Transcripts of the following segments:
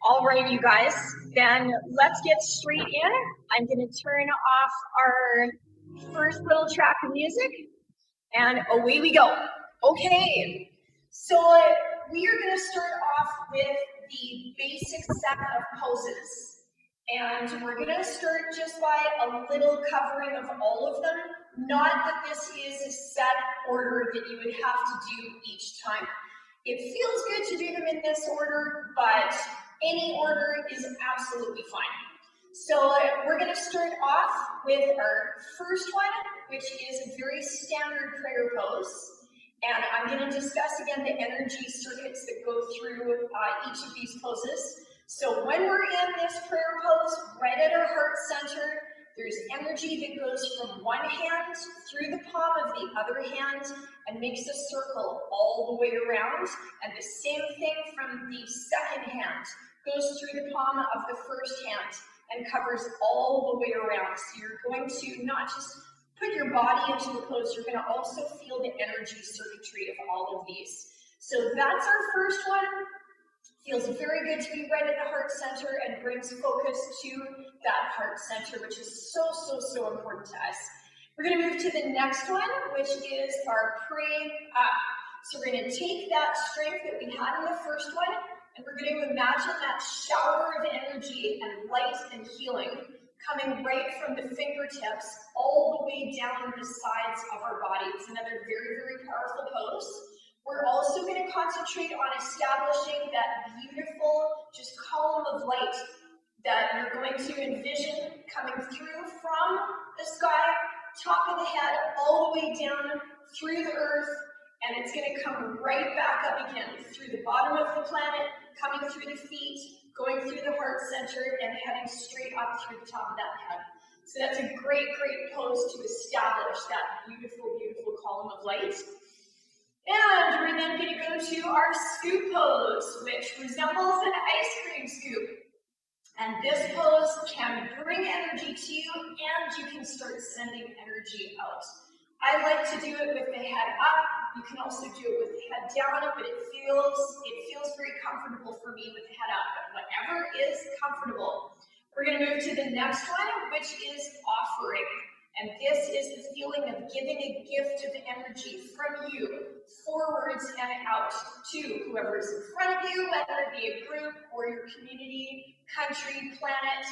All right, you guys, then let's get straight in. I'm going to turn off our first little track of music, and away we go. Okay, so we are going to start off with the basic set of poses. And we're going to start just by a little covering of all of them. Not that this is a set order that you would have to do each time. It feels good to do them in this order, but any order is absolutely fine. So we're going to start off with our first one, which is a very standard prayer pose. And I'm going to discuss again the energy circuits that go through each of these poses. So when we're in this prayer pose, right at our heart center, there's energy that goes from one hand through the palm of the other hand and makes a circle all the way around. And the same thing from the second hand goes through the palm of the first hand and covers all the way around. So you're going to not just put your body into the pose, you're going to also feel the energy circuitry of all of these. So that's our first one. Feels very good to be right at the heart center and brings focus to that heart center, which is so important to us. We're going to move to the next one, which is our pray up. So we're going to take that strength that we had in the first one, and we're going to imagine that shower of energy and light and healing coming right from the fingertips all the way down the sides of our body. It's another very powerful pose. We're also going to concentrate on establishing that beautiful just column of light that you're going to envision coming through from the sky, top of the head, all the way down through the earth, and it's going to come right back up again through the bottom of the planet, coming through the feet, going through the heart center, and heading straight up through the top of that head. So that's a great pose to establish that beautiful column of light. And we're then going to go to our scoop pose, which resembles an ice cream scoop. And this pose can bring energy to you, and you can start sending energy out. I like to do it with the head up. You can also do it with the head down, but it feels very comfortable for me with the head up. But whatever is comfortable. We're going to move to the next one, which is offering. And this is the feeling of giving a gift of energy from you forwards and out to whoever is in front of you, whether it be a group or your community, country, planet.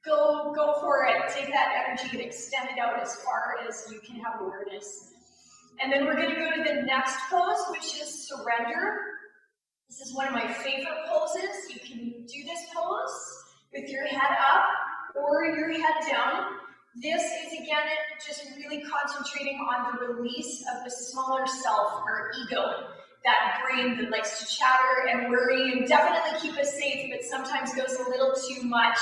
Go for it. Take that energy and extend it out as far as you can have awareness. And then we're going to go to the next pose, which is surrender. This is one of my favorite poses. You can do this pose with your head up or your head down. This is, again, just really concentrating on the release of the smaller self, our ego, that brain that likes to chatter and worry and definitely keep us safe, but sometimes goes a little too much.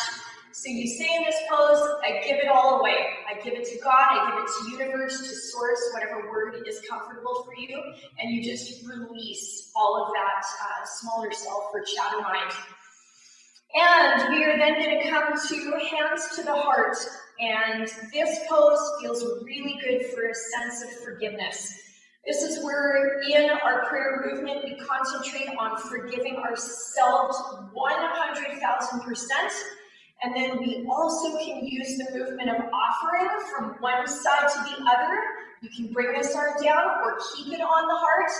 So you say in this pose, I give it all away. I give it to God, I give it to universe, to source, whatever word is comfortable for you, and you just release all of that smaller self or chatter mind. And we are then going to come to hands to the heart. And this pose feels really good for a sense of forgiveness. This is where in our prayer movement, we concentrate on forgiving ourselves 100,000%. And then we also can use the movement of offering from one side to the other. You can bring this arm down or keep it on the heart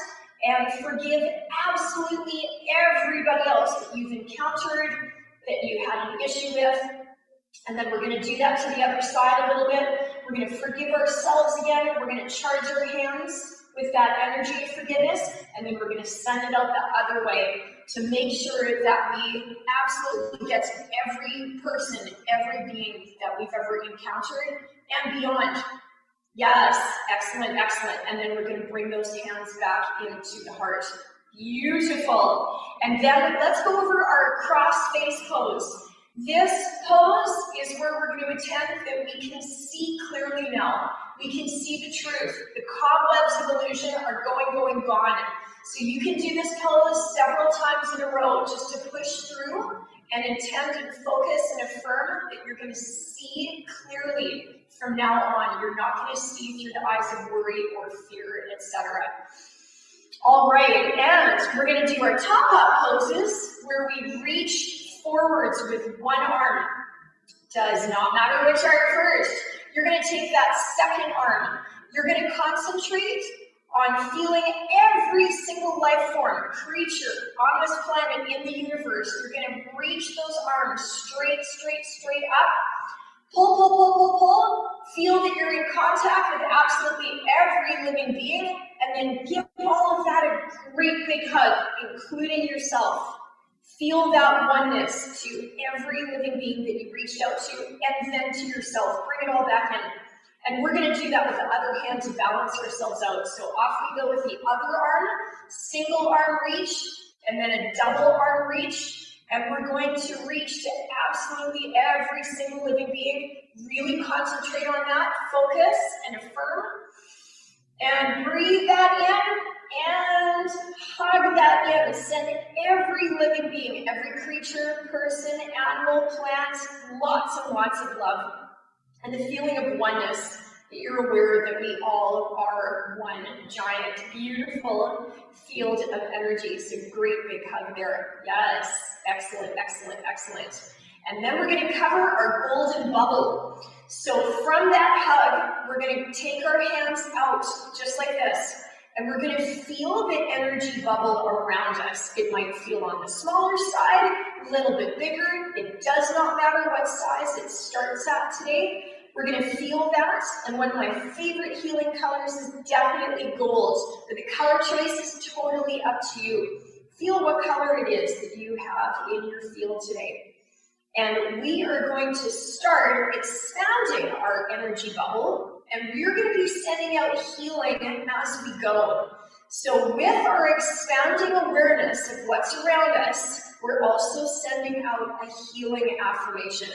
and forgive absolutely everybody else that you've encountered, that you had an issue with. And then we're going to do that to the other side a little bit. We're going to forgive ourselves again. We're going to charge our hands with that energy of forgiveness, and then we're going to send it out the other way. to make sure that we absolutely get to every person, every being that we've ever encountered and beyond. Yes, excellent, excellent. And then we're going to bring those hands back into the heart. Beautiful. And then let's go over our cross-face pose. This pose is where we're going to attempt that we can see clearly now. We can see the truth. The cobwebs of illusion are gone. So you can do this pose several times in a row just to push through and attempt and focus and affirm that you're going to see clearly from now on. You're not going to see through the eyes of worry or fear, etc. All right, and we're going to do our top-up poses where we reach forwards with one arm. Does not matter which arm first. You're going to take that second arm. You're going to concentrate on feeling every single life form, creature on this planet, in the universe. You're going to reach those arms straight up. Pull, pull, pull, pull, pull. Feel that you're in contact with absolutely every living being, and then give all of that a great big hug, including yourself. Feel that oneness to every living being that you reached out to, and then to yourself. Bring it all back in. And we're going to do that with the other hand to balance ourselves out. So off we go with the other arm, single arm reach, and then a double arm reach. And we're going to reach to absolutely every single living being. Really concentrate on that, focus and affirm. And breathe that in and hug that in. Send every living being, every creature, person, animal, plant, lots and lots of love. And the feeling of oneness, that you're aware that we all are one giant, beautiful field of energy. So great big hug there. Yes, excellent, excellent, excellent. And then we're going to cover our golden bubble. So from that hug, we're going to take our hands out just like this. And we're going to feel the energy bubble around us. It might feel on the smaller side, a little bit bigger. It does not matter what size it starts at today. We're going to feel that. And one of my favorite healing colors is definitely gold. But the color choice is totally up to you. Feel what color it is that you have in your field today. And we are going to start expanding our energy bubble, and we're going to be sending out healing as we go. So with our expanding awareness of what's around us, we're also sending out a healing affirmation.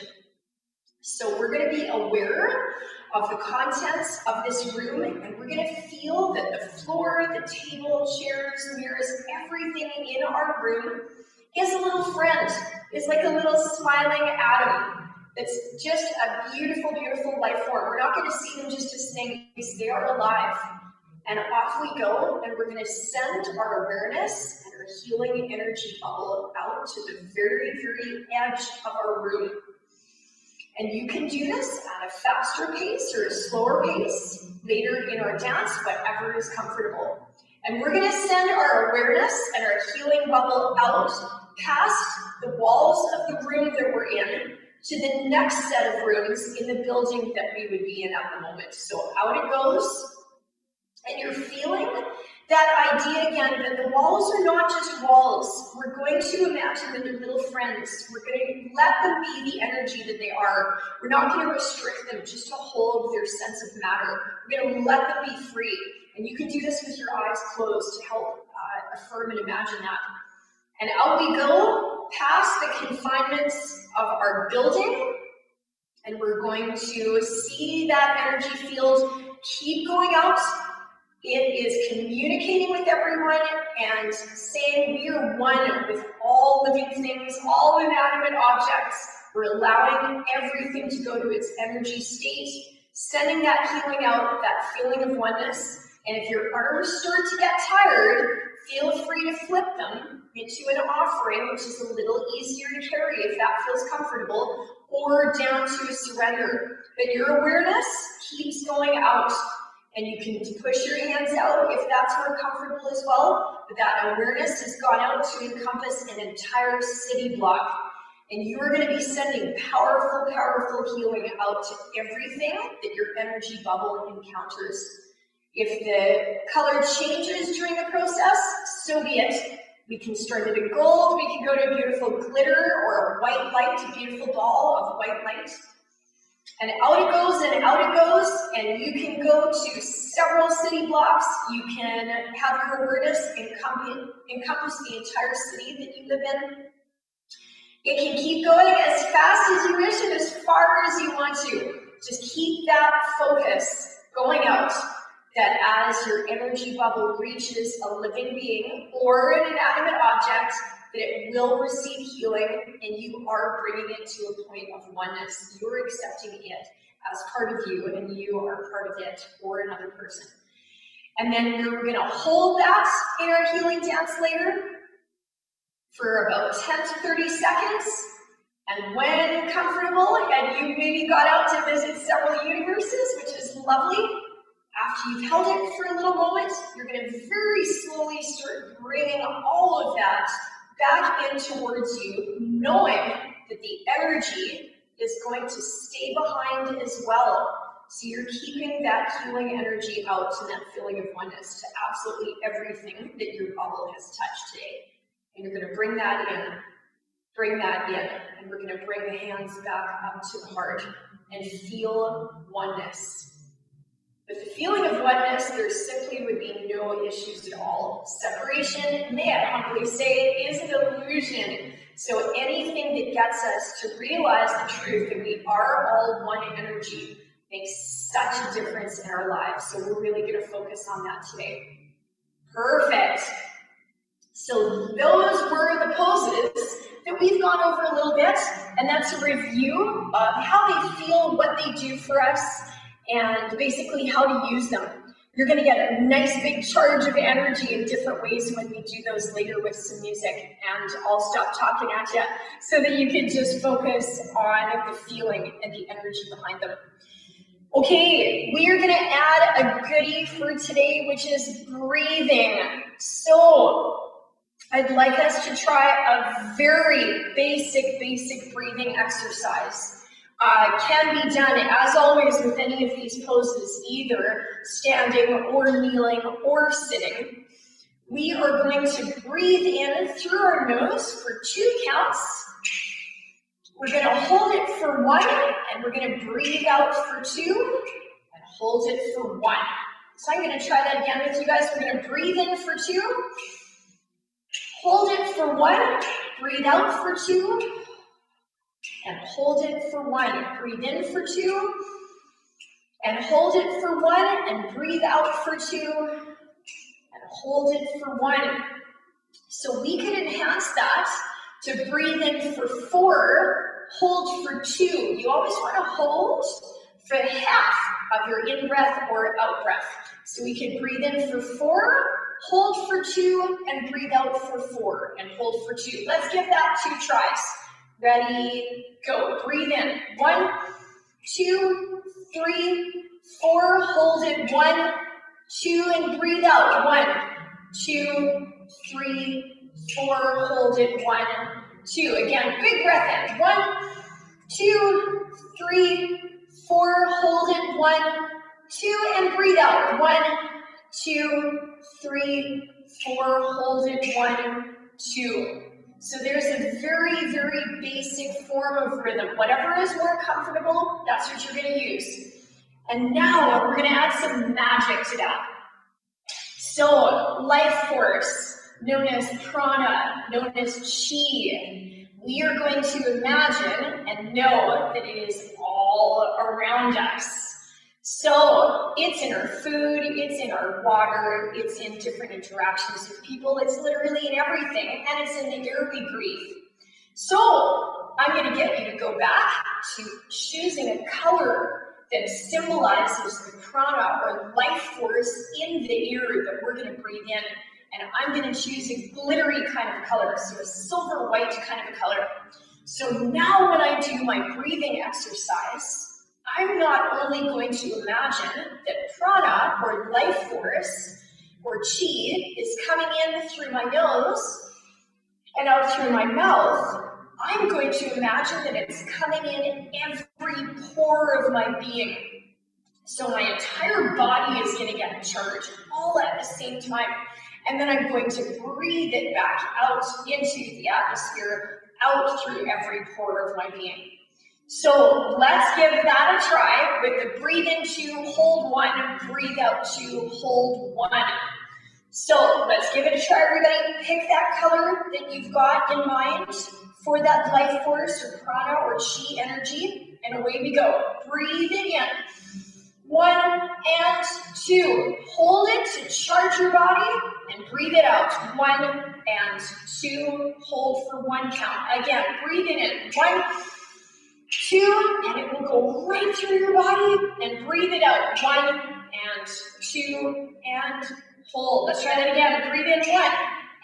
So we're going to be aware of the contents of this room, and we're going to feel that the floor, the table, chairs, mirrors, everything in our room is a little friend, is like a little smiling atom. It's just a beautiful, beautiful life form. We're not going to see them just as things, they are alive. And off we go, and we're going to send our awareness and our healing energy bubble out to the very, very edge of our room. And you can do this at a faster pace or a slower pace later in our dance, whatever is comfortable. And we're going to send our awareness and our healing bubble out past the walls of the room that we're in to the next set of rooms in the building that we would be in at the moment. So out it goes, and you're feeling that idea again that the walls are not just walls. We're going to imagine that they're little friends. We're going to let them be the energy that they are. We're not going to restrict them just to hold their sense of matter. We're going to let them be free. And you can do this with your eyes closed to help affirm and imagine that. And out we go past the confinements of our building, and we're going to see that energy field keep going out. It is communicating with everyone and saying we are one with all living things, all inanimate objects. We're allowing everything to go to its energy state, sending that healing out, that feeling of oneness. And if your arms start to get tired, feel free to flip them into an offering, which is a little easier to carry if that feels comfortable, or down to a surrender. But your awareness keeps going out, and you can push your hands out if that's more comfortable as well. But that awareness has gone out to encompass an entire city block. And you are going to be sending powerful, powerful healing out to everything that your energy bubble encounters. If the color changes during the process, so be it. We can start it at gold, we can go to a beautiful glitter or a white light, a beautiful ball of white light. And out it goes and out it goes, and you can go to several city blocks. You can have your awareness encompass the entire city that you live in. It can keep going as fast as you wish and as far as you want to. Just keep that focus going out, that as your energy bubble reaches a living being or an inanimate object, that it will receive healing, and you are bringing it to a point of oneness. You're accepting it as part of you, and you are part of it or another person. And then we're going to hold that in our healing dance later for about 10 to 30 seconds. And when comfortable, and you maybe got out to visit several universes, which is lovely, after you've held it for a little moment, you're going to very slowly start bringing all of that back in towards you, knowing that the energy is going to stay behind as well. So you're keeping that healing energy out and that feeling of oneness to absolutely everything that your bubble has touched today. And you're going to bring that in, and we're going to bring the hands back up to the heart and feel oneness. With the feeling of oneness, there simply would be no issues at all. Separation, may I humbly say, is an illusion. So anything that gets us to realize the truth that we are all one energy makes such a difference in our lives. So we're really going to focus on that today. Perfect. So those were the poses that we've gone over a little bit, and that's a review of how they feel, what they do for us, and basically how to use them. You're going to get a nice big charge of energy in different ways when we do those later with some music, and I'll stop talking at you so that you can just focus on the feeling and the energy behind them. Okay, we are going to add a goodie for today, which is breathing. So I'd like us to try a very basic breathing exercise. Can be done, as always, with any of these poses, either standing or kneeling or sitting. We are going to breathe in through our nose for 2 counts. We're going to hold it for 1, and we're going to breathe out for 2, and hold it for 1. So I'm going to try that again with you guys. We're going to breathe in for 2, hold it for 1, breathe out for 2, and hold it for 1. Breathe in for 2, and hold it for 1, and breathe out for 2, and hold it for 1. So we could enhance that to breathe in for 4, hold for 2. You always want to hold for half of your in-breath or out-breath. So we could breathe in for 4, hold for 2, and breathe out for 4, and hold for 2. Let's give that 2 tries. Ready, go. Breathe in. 1, 2, 3, 4. Hold it. 1, 2, and breathe out. 1, 2, 3, 4. Hold it. 1, 2. Again, big breath in. 1, 2, 3, 4. Hold it. 1, 2, and breathe out. 1, 2, 3, 4. Hold it. 1, 2. So there's a very, very basic form of rhythm. Whatever is more comfortable, that's what you're going to use. And now we're going to add some magic to that. So life force, known as prana, known as chi, we are going to imagine and know that it is all around us. So it's in our food, it's in our water, it's in different interactions with people, it's literally in everything, and it's in the air we breathe. So I'm going to get you to go back to choosing a color that symbolizes the prana or life force in the air that we're going to breathe in. And I'm going to choose a glittery kind of color, so a silver white kind of a color. So now when I do my breathing exercise, I'm not only going to imagine that prana, or life force, or chi, is coming in through my nose and out through my mouth. I'm going to imagine that it's coming in every pore of my being. So my entire body is going to get charged all at the same time. And then I'm going to breathe it back out into the atmosphere, out through every pore of my being. So let's give that a try with the breathe in 2, hold 1, breathe out 2, hold 1. So let's give it a try, everybody. Pick that color that you've got in mind for that life force or prana or chi energy, and away we go. Breathe it in. 1 and 2. Hold it to charge your body and breathe it out. 1 and 2. Hold for 1 count. Again, breathe it in. 1, 2, and it will go right through your body, and breathe it out. 1 and 2 and hold. Let's try that again. Breathe in 1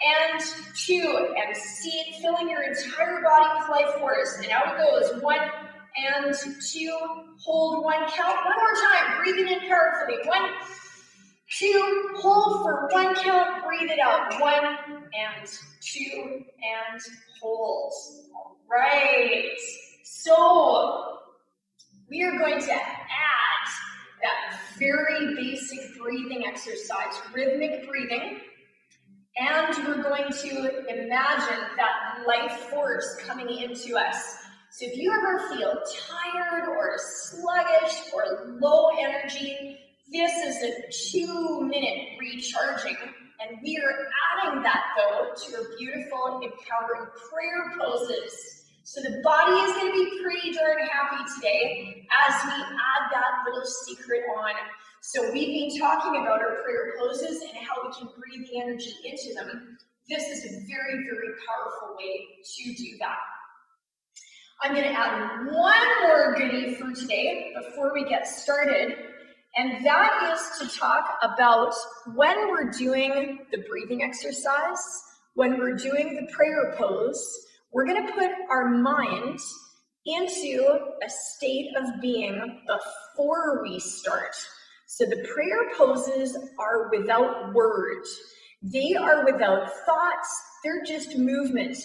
and 2, and see it filling your entire body with life force. And out it goes. 1 and 2, hold 1 count. 1 more time. Breathe it in powerfully. 1, 2, hold for 1 count. Breathe it out. 1 and 2 and hold. All right. So we are going to add that very basic breathing exercise, rhythmic breathing, and we're going to imagine that life force coming into us. So if you ever feel tired or sluggish or low energy, this is a 2-minute recharging, and we are adding that though to our beautiful empowering prayer poses. So the body is going to be pretty darn happy today as we add that little secret on. So we've been talking about our prayer poses and how we can breathe the energy into them. This is a very, very powerful way to do that. I'm going to add one more goodie for today before we get started, and that is to talk about when we're doing the breathing exercise, when we're doing the prayer pose, we're going to put our mind into a state of being before we start. So the prayer poses are without words. They are without thoughts. They're just movement.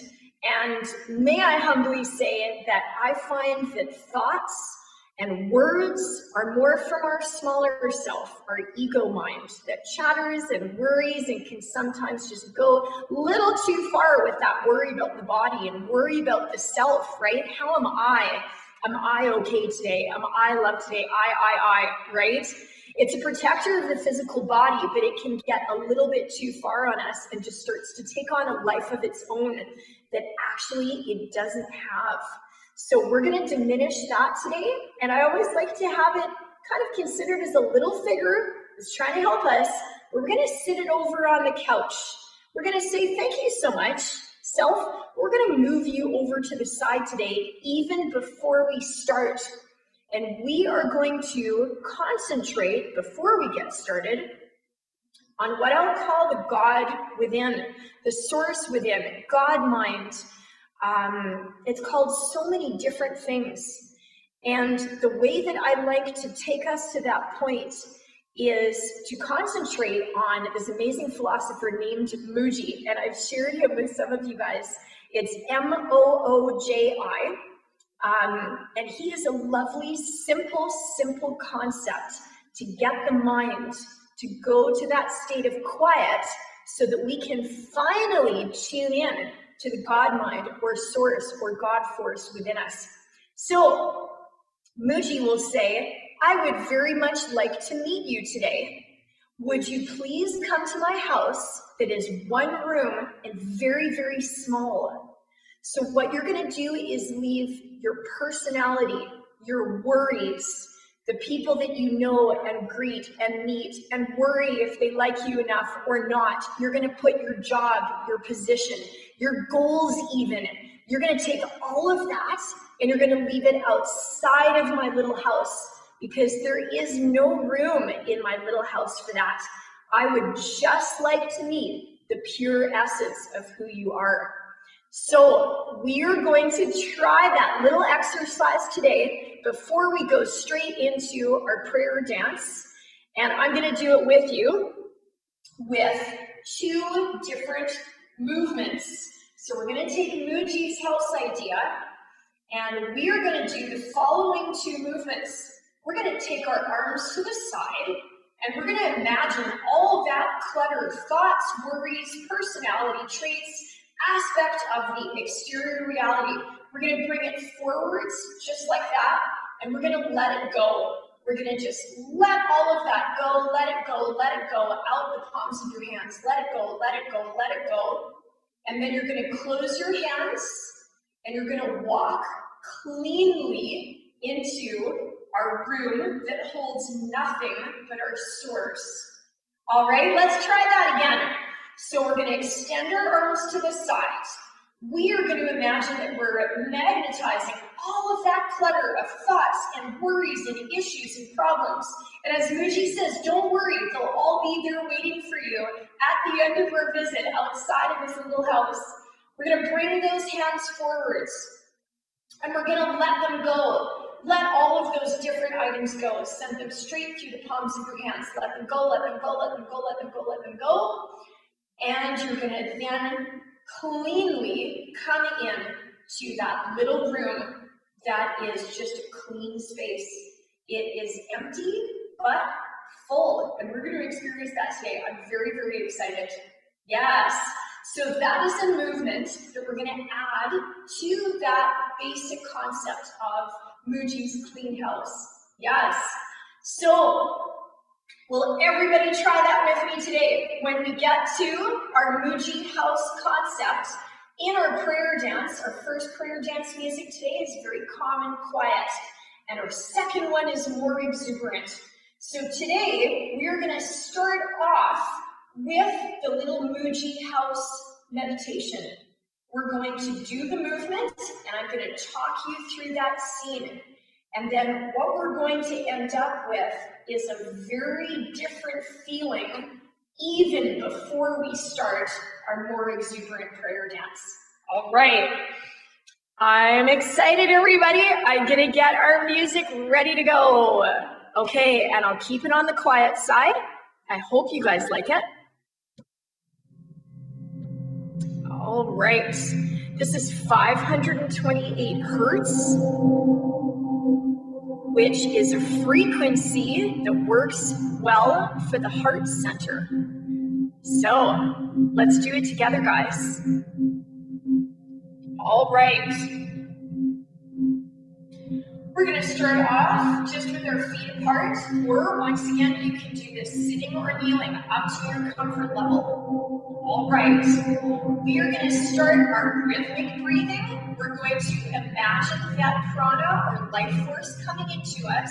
And may I humbly say that I find that thoughts and words are more from our smaller self, our ego mind, that chatters and worries and can sometimes just go a little too far with that worry about the body and worry about the self, right? How am I? Am I okay today? Am I loved today? I, right? It's a protector of the physical body, but it can get a little bit too far on us and just starts to take on a life of its own that actually it doesn't have. So we're going to diminish that today, and I always like to have it kind of considered as a little figure that's trying to help us. We're going to sit it over on the couch. We're going to say, thank you so much, self. We're going to move you over to the side today, even before we start. And we are going to concentrate, before we get started, on what I'll call the God within, the source within, God mind. It's called so many different things. And the way that I like to take us to that point is to concentrate on this amazing philosopher named Mooji. And I've shared him with some of you guys. It's Mooji. And he is a lovely, simple concept to get the mind to go to that state of quiet so that we can finally tune in to the God mind or source or God force within us. So Mooji will say, I would very much like to meet you today. Would you please come to my house that is one room and very, very small? So what you're going to do is leave your personality, your worries, the people that you know and greet and meet and worry if they like you enough or not. You're going to put your job, your position, your goals even. You're going to take all of that and you're going to leave it outside of my little house because there is no room in my little house for that. I would just like to meet the pure essence of who you are. So we are going to try that little exercise today before we go straight into our prayer dance. And I'm going to do it with you with 2 different movements. So we're going to take Mooji's house idea and we are going to do the following 2 movements. We're going to take our arms to the side And we're going to imagine all of that clutter, thoughts, worries, personality traits, aspect of the exterior reality. We're going to bring it forwards just like that, and we're going to let it go. We're going to just let all of that go, let it go, let it go, out the palms of your hands. Let it go, let it go, let it go. And then you're going to close your hands, and you're going to walk cleanly into our room that holds nothing but our source. All right, let's try that again. So we're going to extend our arms to the sides. We are going to imagine that we're magnetizing all of that clutter of thoughts and worries and issues and problems. And as Muji says, don't worry, they'll all be there waiting for you at the end of our visit outside of this little house. We're going to bring those hands forwards, and we're going to let them go. Let all of those different items go. Send them straight through the palms of your hands. Let them go, let them go, let them go, let them go, let them go. And you're going to then cleanly come in to that little room that is just a clean space. It is empty, but full. And we're going to experience that today. I'm very, very excited. Yes. So that is a movement that we're going to add to that basic concept of Muji's clean house. Yes. So will everybody try that with me today? When we get to our Muji house concept in our prayer dance, our first prayer dance music today is very calm and quiet. And our second one is more exuberant. So today we are going to start off with the little Muji house meditation. We're going to do the movement, and I'm going to talk you through that scene. And then what we're going to end up with is a very different feeling even before we start our more exuberant prayer dance. All right. I'm excited, everybody. I'm going to get our music ready to go. Okay, and I'll keep it on the quiet side. I hope you guys like it. All right. This is 528 hertz, which is a frequency that works well for the heart center. So let's do it together, guys. All right. We're going to start off just with our feet apart, or once again, you can do this sitting or kneeling up to your comfort level. All right. We are going to start our rhythmic breathing. We're going to imagine that prana or life force coming into us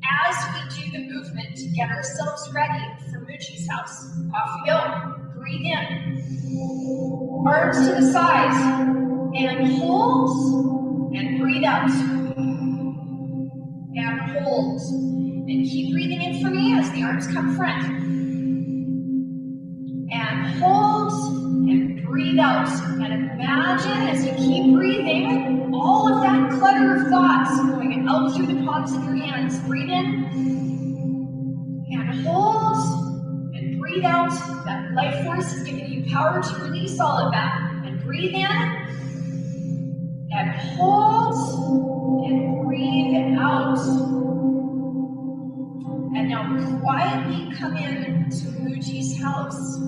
as we do the movement to get ourselves ready for Muji's house. Off we go. Breathe in. Arms to the sides. And hold. And breathe out. And hold. And keep breathing in for me as the arms come front. And hold. And breathe out. And imagine as you keep breathing, all of that clutter of thoughts going out through the palms of your hands. Breathe in. And hold. And breathe out. That life force is giving you power to release all of that. And breathe in. And hold. And breathe out. And now quietly come in to Muji's house.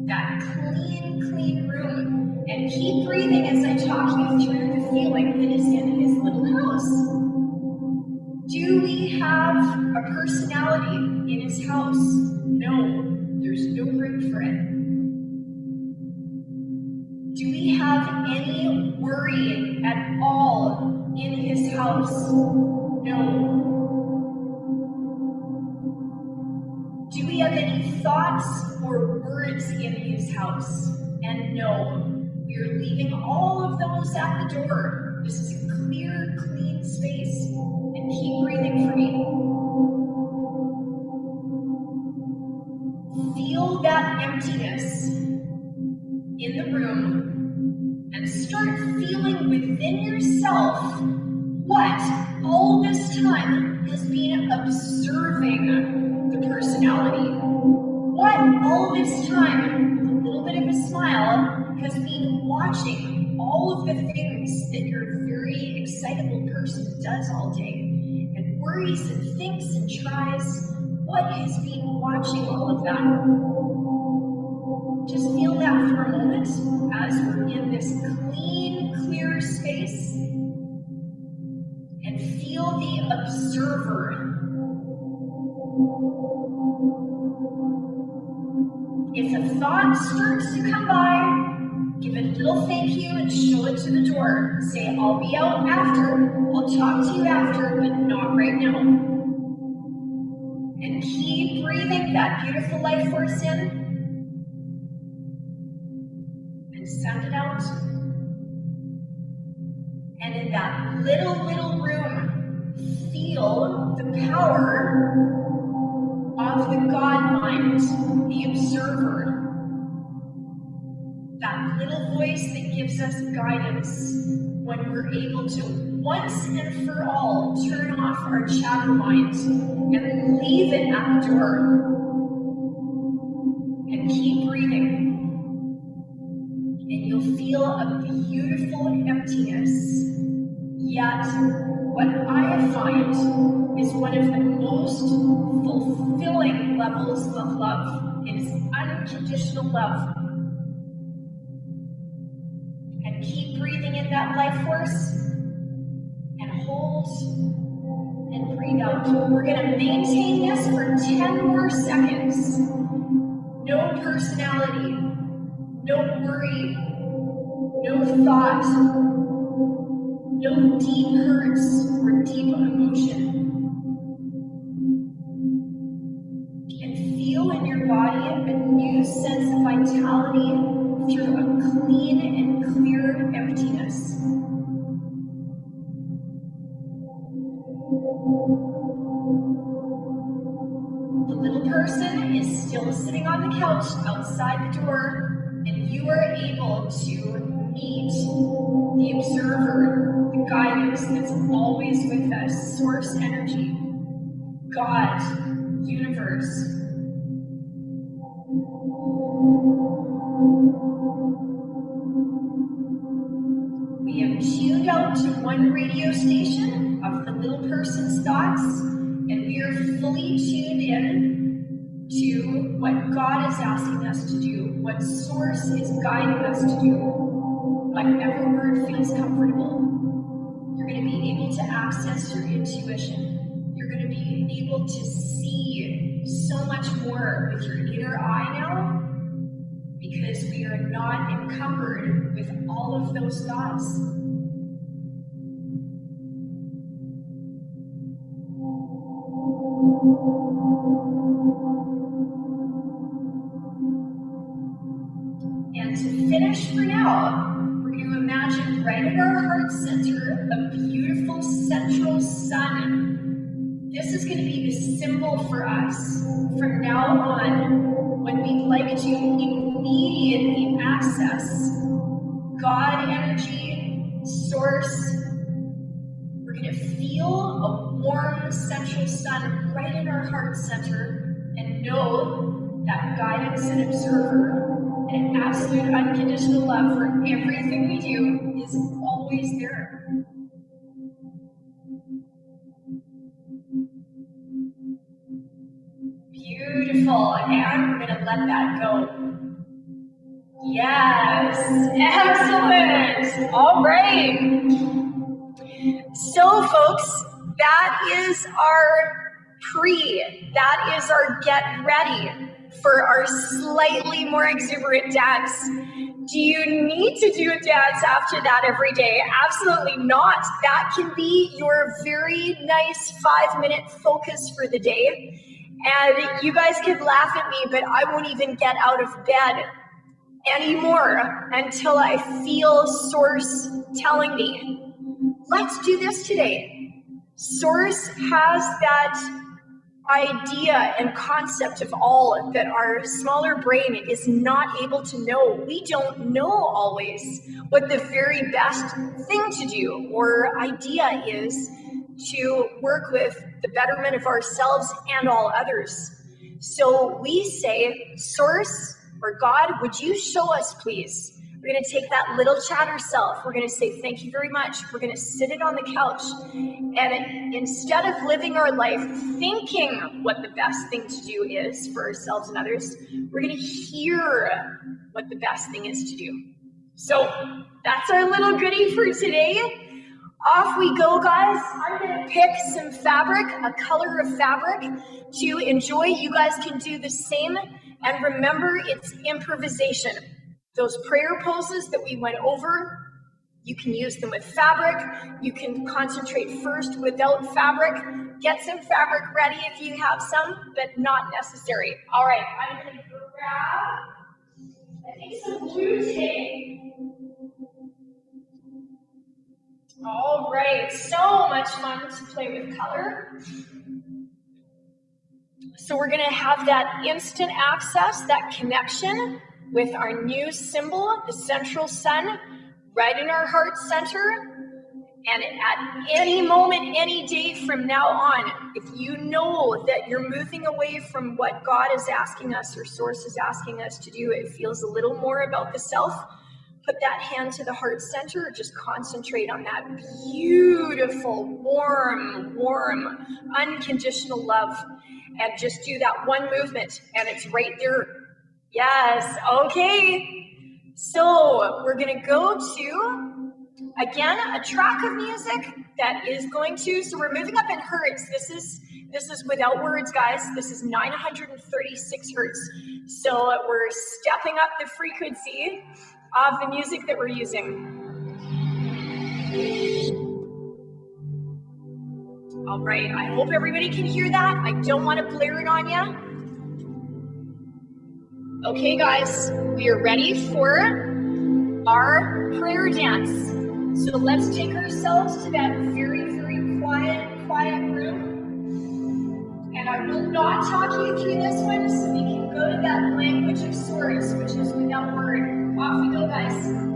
That clean room. And keep breathing as I talk you through the feeling that is in his little house. Do we have a personality in his house? No, there's no room for it. Do we have any worry at all in his house? No. Do we have any thoughts or words in his house? And no. We are leaving all of those at the door. This is a clear, clean space. And keep breathing for me. Feel that emptiness in the room and start feeling within yourself what all this time has been observing the personality. What all this time, with a little bit of a smile, has been watching all of the things that your very excitable person does all day and worries and thinks and tries. What has been watching all of that? Just feel that for a moment as we're in this clean, clear space. And feel the observer. If a thought starts to come by, give it a little thank you and show it to the door. Say, I'll be out after, I'll talk to you after, but not right now. And keep breathing that beautiful life force in. And send it out. And in that little room, feel the power of the God mind, the observer. That little voice that gives us guidance when we're able to once and for all turn off our chatter mind and leave it at the door. And keep breathing. And you'll feel a beautiful emptiness. Yet, what I find is one of the most fulfilling levels of love. It is unconditional love. And keep breathing in that life force. And hold. And breathe out. We're going to maintain this for 10 more seconds. No personality. No worry. No thought. No deep hurts or deep emotion. And feel in your body a new sense of vitality through a clean and clear emptiness. The little person is still sitting on the couch outside the door, and you are able to meet the observer, the guidance that's always with us, source energy, God, universe. We have tuned out to one radio station of the little person's thoughts, and we are fully tuned in to what God is asking us to do, what source is guiding us to do. Whatever word feels comfortable, you're going to be able to access your intuition. You're going to be able to see so much more with your inner eye now, because we are not encumbered with all of those thoughts. And to finish for now, we're going to imagine right at our heart center a beautiful central sun. This is going to be the symbol for us from now on when we'd like to immediately access God energy, source. We're going to feel a warm central sun right in our heart center and know that guidance and observer and absolute unconditional love for everything we do is always there. Beautiful, and we're going to let that go. Yes, excellent. All right. So, folks, that is our that is our get ready for our slightly more exuberant dance. Do you need to do a dance after that every day? Absolutely not. That can be your very nice 5-minute focus for the day. And you guys can laugh at me, but I won't even get out of bed anymore until I feel Source telling me, let's do this today. Source has that idea and concept of all that our smaller brain is not able to know. We don't know always what the very best thing to do or idea is to work with the betterment of ourselves and all others. So we say, Source or God, would you show us, please, We're going to take that little chatter self. We're going to say, thank you very much. We're going to sit it on the couch. And instead of living our life thinking what the best thing to do is for ourselves and others, we're going to hear what the best thing is to do. So that's our little goodie for today. Off we go, guys. I'm going to pick some fabric, a color of fabric to enjoy. You guys can do the same. And remember, it's improvisation. Those prayer poses that we went over, you can use them with fabric. You can concentrate first without fabric. Get some fabric ready if you have some, but not necessary. All right, I'm going to grab, I think, some blue tape. All right, so much fun to play with color. So we're going to have that instant access, that connection with our new symbol, the central sun, right in our heart center. And at any moment, any day from now on, if you know that you're moving away from what God is asking us or Source is asking us to do, it feels a little more about the self, put that hand to the heart center, just concentrate on that beautiful, warm, unconditional love, and just do that one movement, and it's right there. Yes, okay. So we're gonna go to, again, a track of music that is going to, so we're moving up in hertz. This is without words, guys. This is 936 hertz. So we're stepping up the frequency of the music that we're using. All right, I hope everybody can hear that. I don't want to blare it on you. Okay, guys, we are ready for our prayer dance. So let's take ourselves to that very, very quiet room. And I will not talk you through this one, so we can go to that language of Source, which is without word. Off we go, guys.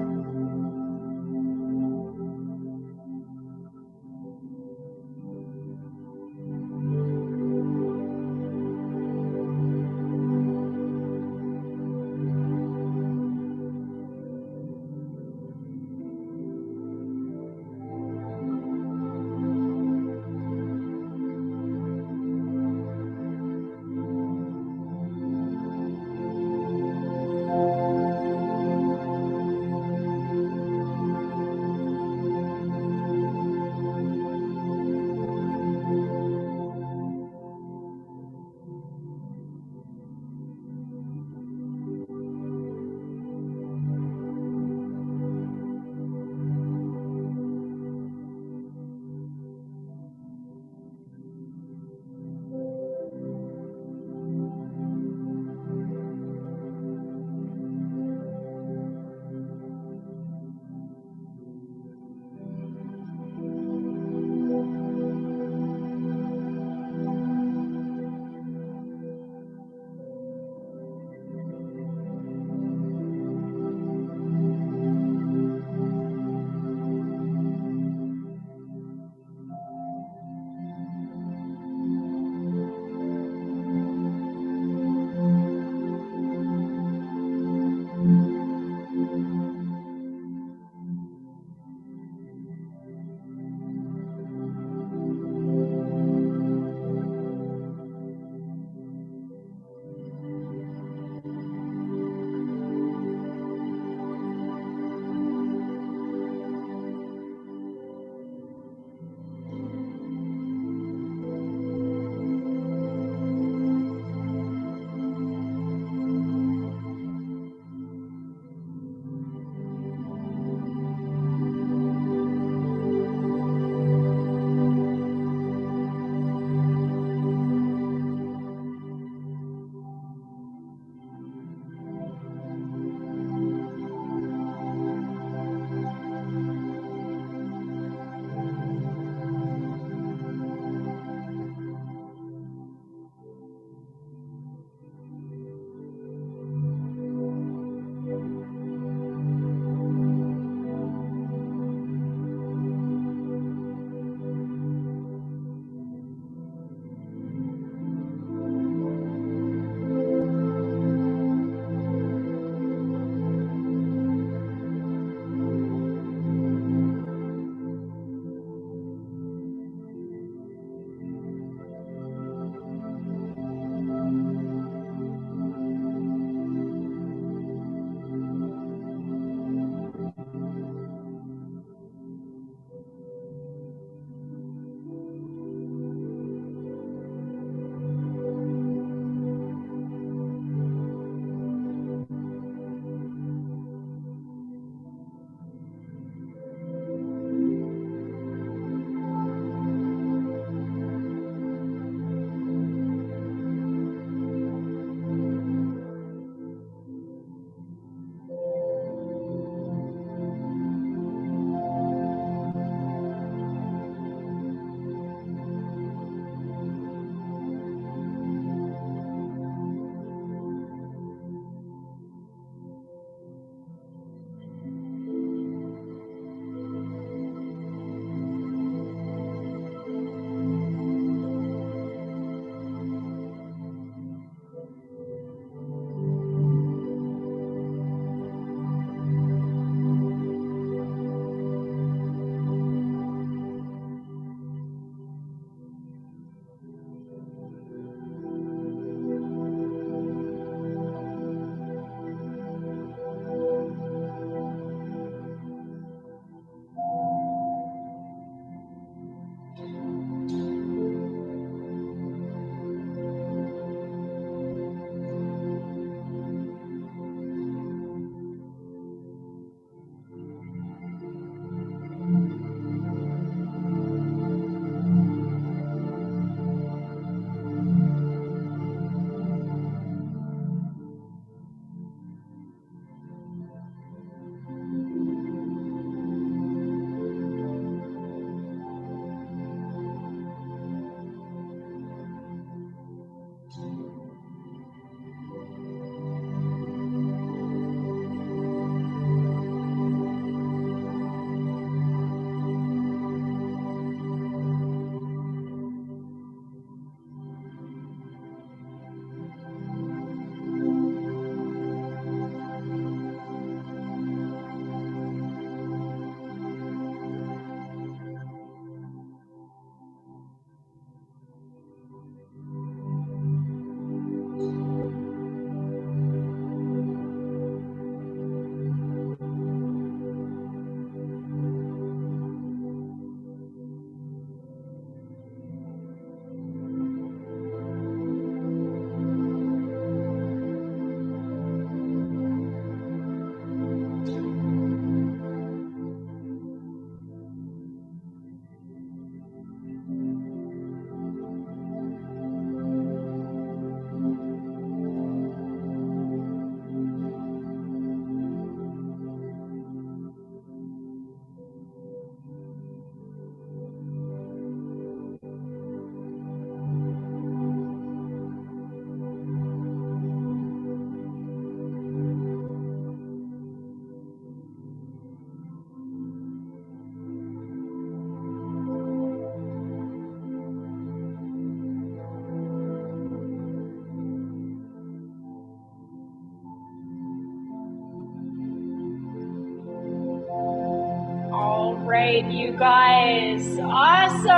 right, you guys. Awesome.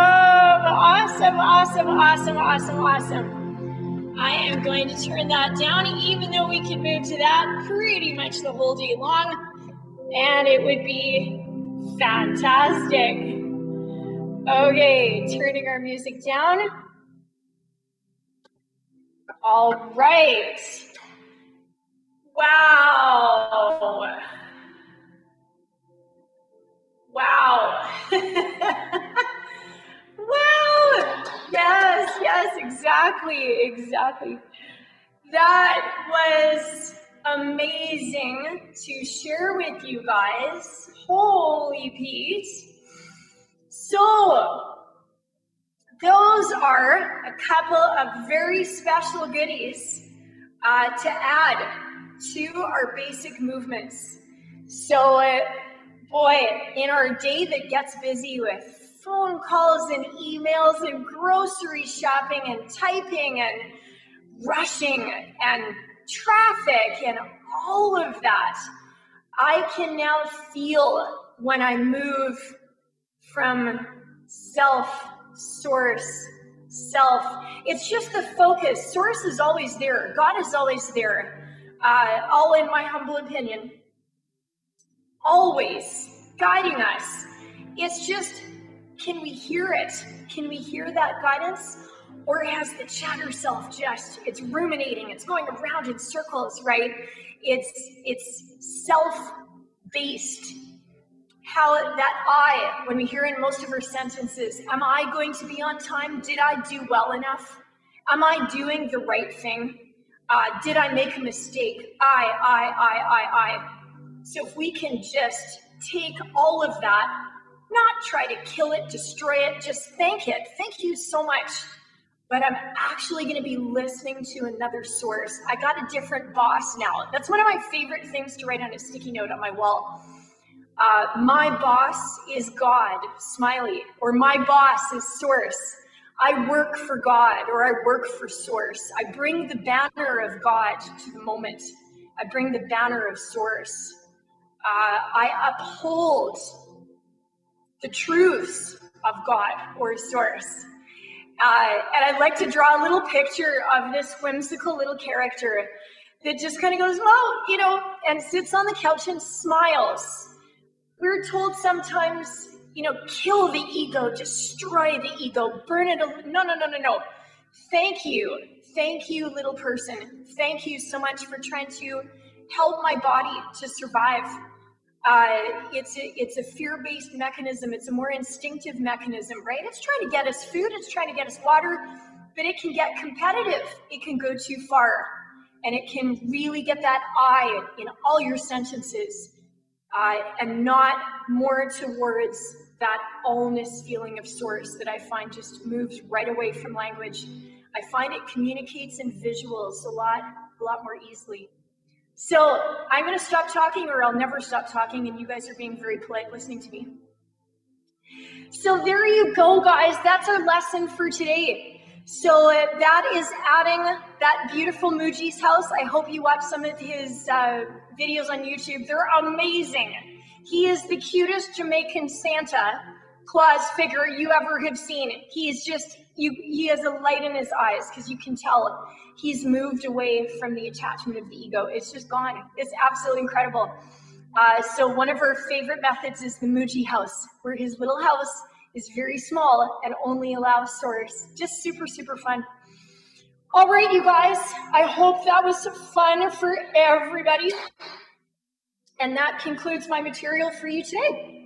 I am going to turn that down, even though we can move to that pretty much the whole day long, and it would be fantastic. Okay, turning our music down. All right. Wow. Wow. Yes, exactly. That was amazing to share with you guys. Holy Pete. So, those are a couple of very special goodies to add to our basic movements. So, boy, in our day that gets busy with phone calls and emails and grocery shopping and typing and rushing and traffic and all of that, I can now feel when I move from self, source, self. It's just the focus. Source is always there. God is always there. All in my humble opinion. Always guiding us. It's just, can we hear it? Can we hear that guidance? Or has the chatter self just, it's ruminating, it's going around in circles, right? It's self-based. How that I, when we hear in most of our sentences, am I going to be on time? Did I do well enough? Am I doing the right thing? Did I make a mistake? I. So if we can just take all of that, not try to kill it, destroy it, just thank it. Thank you so much. But I'm actually going to be listening to another source. I got a different boss now. That's one of my favorite things to write on a sticky note on my wall. My boss is God, smiley, or my boss is source. I work for God, or I work for source. I bring the banner of God to the moment. I bring the banner of source. I uphold the truths of God or source. And I'd like to draw a little picture of this whimsical little character that just kind of goes, well, and sits on the couch and smiles. We're told sometimes, kill the ego, destroy the ego, burn it. No. Thank you, little person. Thank you so much for trying to help my body to survive. It's a fear-based mechanism. It's a more instinctive mechanism, right? It's trying to get us food. It's trying to get us water, but it can get competitive. It can go too far, and it can really get that I in all your sentences. And not more towards that allness feeling of source that I find just moves right away from language. I find it communicates in visuals a lot more easily. So I'm going to stop talking, or I'll never stop talking, and you guys are being very polite listening to me. So there you go, guys. That's our lesson for today. So that is adding that beautiful Muji's house. I hope you watch some of his videos on YouTube. They're amazing. He is the cutest Jamaican Santa Claus figure you ever have seen. He is just, he has a light in his eyes because you can tell he's moved away from the attachment of the ego. It's just gone. It's absolutely incredible. So one of our favorite methods is the Muji house, where his little house is very small and only allows source. Just super, super fun. All right, you guys, I hope that was fun for everybody. And that concludes my material for you today.